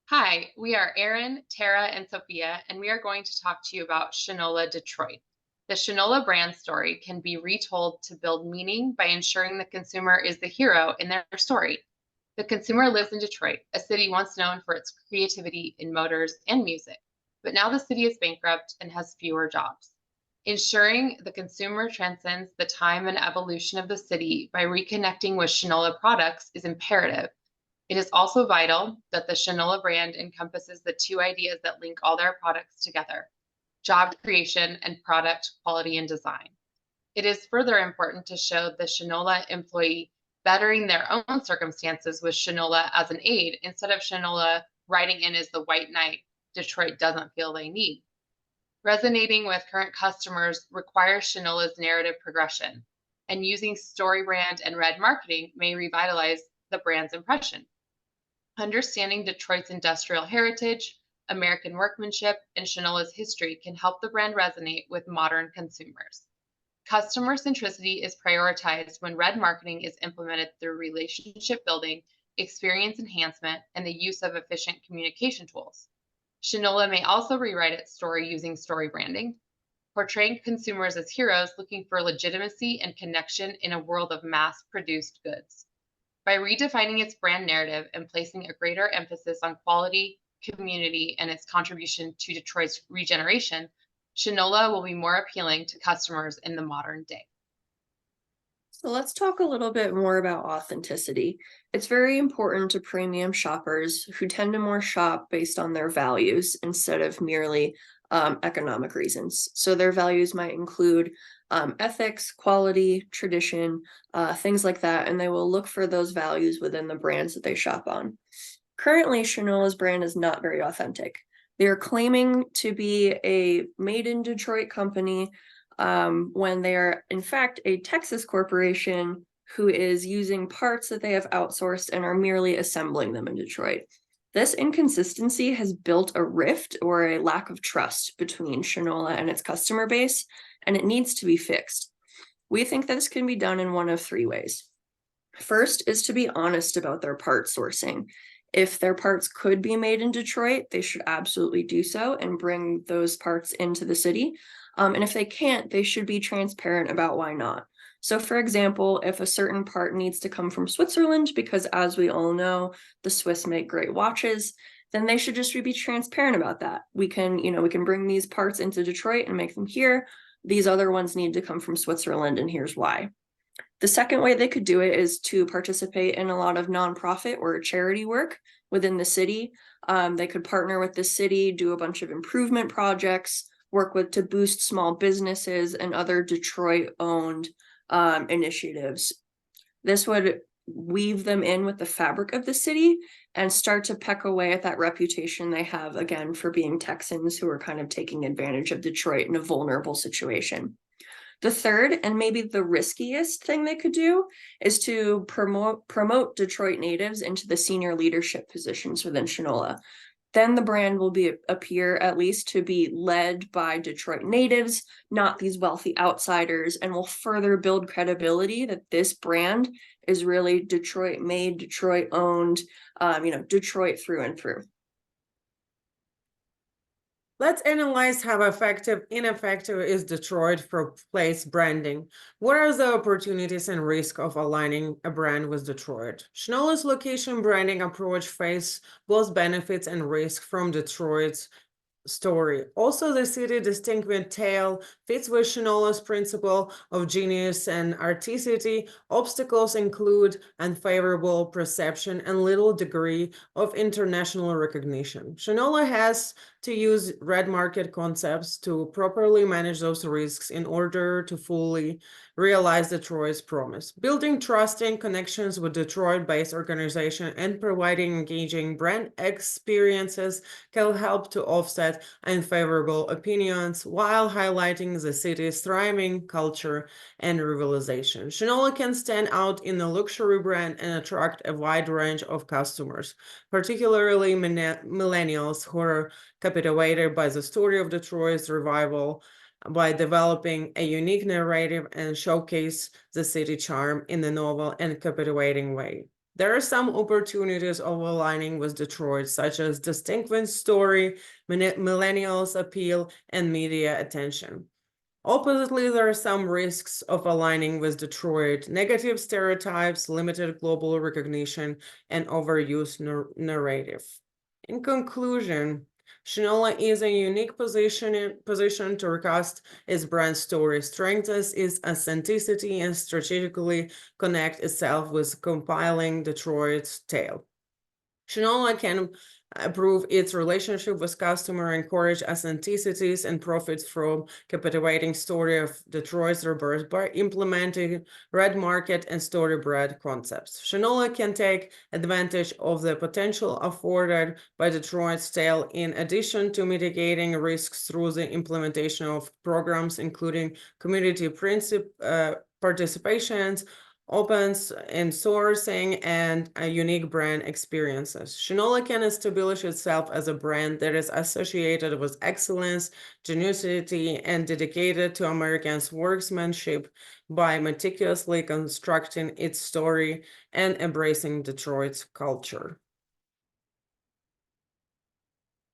Hi, we are Erin, Tara, and Sophia, and we are going to talk to you about Shinola Detroit. The Shinola brand story can be retold to build meaning by ensuring the consumer is the hero in their story. The consumer lives in Detroit, a city once known for its creativity in motors and music, but now the city is bankrupt and has fewer jobs. Ensuring the consumer transcends the time and evolution of the city by reconnecting with Shinola products is imperative. It is also vital that the Shinola brand encompasses the two ideas that link all their products together: job creation and product quality and design. It is further important to show the Shinola employee bettering their own circumstances with Shinola as an aid instead of Shinola riding in as the white knight Detroit doesn't feel they need. Resonating with current customers requires Shinola's narrative progression, and using story brand and red marketing may revitalize the brand's impression. Understanding Detroit's industrial heritage, American workmanship, and Shinola's history can help the brand resonate with modern consumers. Customer centricity is prioritized when red marketing is implemented through relationship building, experience enhancement, and the use of efficient communication tools. Shinola may also rewrite its story using story branding, portraying consumers as heroes looking for legitimacy and connection in a world of mass-produced goods. By redefining its brand narrative and placing a greater emphasis on quality, community, and its contribution to Detroit's regeneration, Shinola will be more appealing to customers in the modern day. So let's talk a little bit more about authenticity. It's very important to premium shoppers who tend to more shop based on their values instead of merely economic reasons. So their values might include ethics, quality, tradition, things like that, and they will look for those values within the brands that they shop on. Currently, Shinola's brand is not very authentic. They are claiming to be a made in Detroit company when they are, in fact, a Texas corporation who is using parts that they have outsourced and are merely assembling them in Detroit. This inconsistency has built a rift or a lack of trust between Shinola and its customer base, and it needs to be fixed. We think that this can be done in one of three ways. First is to be honest about their part sourcing. If their parts could be made in Detroit, they should absolutely do so and bring those parts into the city. And if they can't, they should be transparent about why not. So for example, if a certain part needs to come from Switzerland, because as we all know, the Swiss make great watches, then they should just be transparent about that. We can bring these parts into Detroit and make them here. These other ones need to come from Switzerland, and here's why. The second way they could do it is to participate in a lot of nonprofit or charity work within the city. They could partner with the city, do a bunch of improvement projects, work to boost small businesses and other Detroit-owned initiatives. This would weave them in with the fabric of the city and start to peck away at that reputation they have, again, for being Texans who are kind of taking advantage of Detroit in a vulnerable situation. The third, and maybe the riskiest thing they could do, is to promote Detroit natives into the senior leadership positions within Shinola. Then the brand will appear at least to be led by Detroit natives, not these wealthy outsiders, and will further build credibility that this brand is really Detroit made, Detroit owned, Detroit through and through. Let's analyze how effective, ineffective is Detroit for place branding. What are the opportunities and risks of aligning a brand with Detroit? Shinola's location branding approach faces both benefits and risks from Detroit's story. Also, the city distinctive tale fits with Shinola's principle of genius and artisticity. Obstacles include unfavorable perception and little degree of international recognition. Shinola has to use red market concepts to properly manage those risks in order to fully realize Detroit's promise. Building trusting connections with Detroit-based organizations and providing engaging brand experiences can help to offset unfavorable opinions while highlighting the city's thriving culture and revitalization. Shinola can stand out in the luxury brand and attract a wide range of customers, particularly millennials who are captivated by the story of Detroit's revival by developing a unique narrative and showcase the city charm in a novel and captivating way. There are some opportunities of aligning with Detroit, such as distinct story, millennials appeal, and media attention. Oppositely, there are some risks of aligning with Detroit: negative stereotypes, limited global recognition, and overused narrative. In conclusion, Shinola is a unique position to recast its brand story, strengthen its authenticity, and strategically connect itself with compiling Detroit's tale. Shinola can improve its relationship with customer, encourage authenticities, and profits from captivating story of Detroit's rebirth by implementing red market and story-bred concepts. Shinola can take advantage of the potential afforded by Detroit's tale in addition to mitigating risks through the implementation of programs including community participations, opens in sourcing, and unique brand experiences. Shinola can establish itself as a brand that is associated with excellence, generosity, and dedicated to Americans' workmanship by meticulously constructing its story and embracing Detroit's culture.